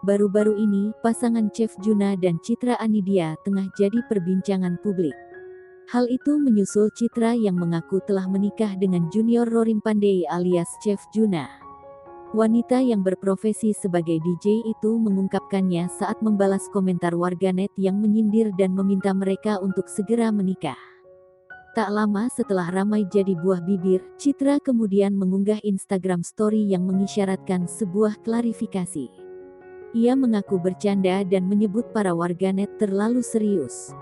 Baru-baru ini, pasangan Chef Juna dan Citra Anidia tengah jadi perbincangan publik. Hal itu menyusul Citra yang mengaku telah menikah dengan junior Rorim Pandey alias Chef Juna. Wanita yang berprofesi sebagai DJ itu mengungkapkannya saat membalas komentar warganet yang menyindir dan meminta mereka untuk segera menikah. Tak lama setelah ramai jadi buah bibir, Citra kemudian mengunggah Instagram story yang mengisyaratkan sebuah klarifikasi. Ia mengaku bercanda dan menyebut para warganet terlalu serius.